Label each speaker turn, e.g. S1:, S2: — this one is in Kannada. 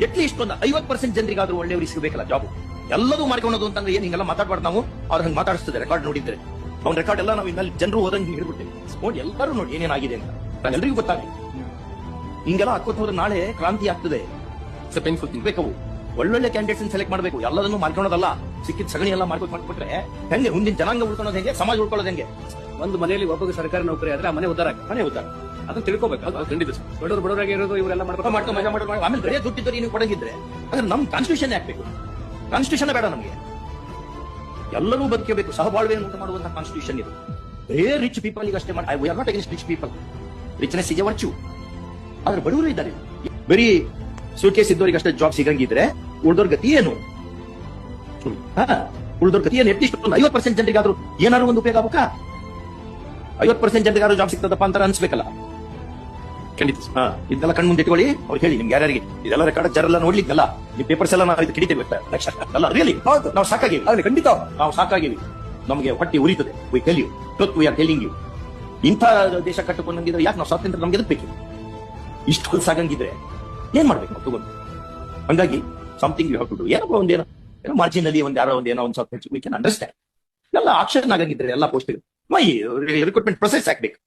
S1: ಅಟ್ಲೀಸ್ಟ್ ಒಂದು 50% ಜನರಿಗಾದ್ರೂ ಒಳ್ಳೆಯವ್ರಿಗೆ ಸಿಗಬೇಕಲ್ಲ ಜಾಬ್. ಎಲ್ಲದೂ ಮಾಡ್ಕೊಳೋದು ಅಂತಂದ್ರೆ ಏನ್ ಹಿಂಗೆಲ್ಲ ಮಾತಾಡ್ಬಾರ್ದು ನಾವು. ಅವ್ರು ಹಂಗೆ ಮಾತಾಡಿಸ್ತದೆ ರೆಕಾರ್ಡ್ ನೋಡಿದ್ರೆ. ಅವ್ನ ರೆಕಾರ್ಡ್ ಎಲ್ಲ ನಾವು ಇನ್ಮೇಲೆ ಜನರು ಹೋದಂಗೆ ಹಿಡ್ಬಿಡ್ತೇವೆ. ನೋಡಿ ಎಲ್ಲರೂ ನೋಡಿ ಏನೇನಾಗಿದೆ ಅಂತ ನಾನು ಎಲ್ರಿಗೂ ಗೊತ್ತಾಗಲಿ. ಹಿಂಗೆಲ್ಲ ಹಾಕೋತ್ ಹೋದ್ರೆ ನಾಳೆ ಕ್ರಾಂತಿ ಆಗ್ತದೆ. ಪೇನ್ಫುಲ್ ಥಿಂಗ್ ಬೇಕು. ಒಳ್ಳೊಳ್ಳೆ ಕ್ಯಾಂಡಿಡೇಟ್ಸ್ ಸೆಲೆಕ್ಟ್ ಮಾಡಬೇಕು. ಎಲ್ಲದನ್ನು ಮಾಡ್ಕೊಳೋದಲ್ಲ. ಸಿಕ್ಕಿದ ಸಗಣಿ ಎಲ್ಲ ಮಾಡ್ಬಿಟ್ರೆ ಹೆಂಗೆ ಮುಂದಿನ ಜನಾಂಗ ಉಳ್ಕೊಳ್ಳೋದು ಹೆಂಗೆ, ಸಮಾಜ ಉಳ್ಕೊಳ್ಳೋದು ಹೆಂಗೆ?
S2: ಒಂದು ಮನೆಯಲ್ಲಿ ಒಬ್ಬ ಸರ್ಕಾರಿ ನೌಕರಿ ಆದ್ರೆ ಆ ಮನೆ ಉದ್ದಾರ
S1: ಮನೆ ಉದ್ದಾರ
S2: ಅದನ್ನ ತಿಳ್ಕೊಬೇಕು. ಖಂಡಿತ ಬಡವರಾಗಿ ಇರೋದು ಇವರೆಲ್ಲ
S1: ಮಾಡ್ಕೊಂಡು ಮಜಾ ಮಾಡೋದು. ಆಮೇಲೆ ಗಡಿಯ ದುಡ್ಡಿದ್ದವ್ರು ನೀವು ಕೊಡಗಿದ್ರೆ ಅಂದ್ರೆ ನಮ್ ಕಾನ್ಸ್ಟಿಟ್ಯೂಷನ್ ಹಾಕ್ಬೇಕು. ಕಾನ್ಸ್ಟಿಟ್ಯೂಷನ್ ಬೇಡ ನಮಗೆ. ಎಲ್ಲರೂ ಬದುಕಬೇಕು, ಸಹಬಾಳ್ವೆಯನ್ನು ಉಂಟು ಮಾಡುವಂತಹ ಕಾನ್ಸ್ಟಿಟ್ಯೂಷನ್ ಇದು. ಬರೇ ರಿಚ್ ಪೀಪಲ್ ಅಷ್ಟೇ ಮಾಡಿ. I are not against rich people. Richness is a virtue. ಆದ್ರೆ ಬಡವರು ಇದ್ದಾರೆ. ಬರೀ ಸೂಟ್ ಕೇಸ್ ಇದ್ದವರಿಗೆ ಅಷ್ಟೇ ಜಾಬ್ ಸಿಗಂಗಿದ್ರೆ ಉಳ್ದೋರ್ ಗತಿ ಏನು? ಉಳ್ದೋರ್ ಗತಿ ಏನು? ಅಟ್ಲೀಸ್ಟ್ 50% ಜನರಿಗಾದ್ರೂ ಏನಾದ್ರು ಒಂದು ಉಪಯೋಗ ಆಗ್ಬೇಕಾ? 50% ಜನರಿಗಾದ್ರೂ ಜಾಬ್ ಸಿಗ್ತದಪ್ಪ ಅಂತ ಅನ್ಸ್ಬೇಕಲ್ಲ. ಖಂಡಿತ ಇದೆಲ್ಲ ಕಣ್ ಮುಂದೆ ಇಟ್ಕೊಳ್ಳಿ. ಅವ್ರು ಹೇಳಿ ನಿಮ್ಗೆ ಯಾರ್ಯಾರಿಗೆ ಇದೆಲ್ಲ ರೆಕಾರ್ಡ್ ಜರೆಲ್ಲ ನೋಡ್ಲಿಕ್ಕಲ್ಲ. ಈ ಪೇಪರ್ಸ್ ಎಲ್ಲ ನಾವು ಇದು ಕಿಡಿತೇವೆ ಅಲ್ಲ. ರಿಯಲಿ ನಾವು ಸಾಕಾಗಿವಿ. ಖಂಡಿತ ನಾವು ಸಾಕಾಗಿವಿ. ನಮಗೆ ಹೊಟ್ಟೆ ಉರಿತದೆ. We tell you truth, we are telling you. ಇಂಥ ದೇಶ ಕಟ್ಟಕೊಂಡಂಗಿದ್ರೆ ಯಾಕೆ ನಾವು ಸ್ವಾತಂತ್ರ್ಯ ನಮ್ಗೆ ಎದಕ್ಬೇಕು? ಇಷ್ಟು ಹೊಲ್ಸಾಗಂಗಿದ್ರೆ ಏನ್ ಮಾಡ್ಬೇಕು ನಾವು ತಗೊಂಡು? ಹಂಗಾಗಿ something you have to do. ಏನಪ್ಪ ಒಂದೇನೋ ಮಾರ್ಜಿನಲ್ಲಿ ಒಂದ್ ಯಾರೋ ಒಂದೇನೋ ಒಂದ್ ಸ್ವಲ್ಪ ಹೆಚ್ಚು ವಿ ಕ್ಯಾನ್ ಅಂಡರ್ಸ್ಟ್ಯಾಂಡ್. ಎಲ್ಲ ಆಕ್ಷನ್ ಆಗಂಗಿದ್ರೆ ಎಲ್ಲ ಪೋಸ್ಟ್ ಮೈ ರಿಕ್ರೂಟ್ಮೆಂಟ್ ಪ್ರೊಸೆಸ್ ಆಗ್ಬೇಕು.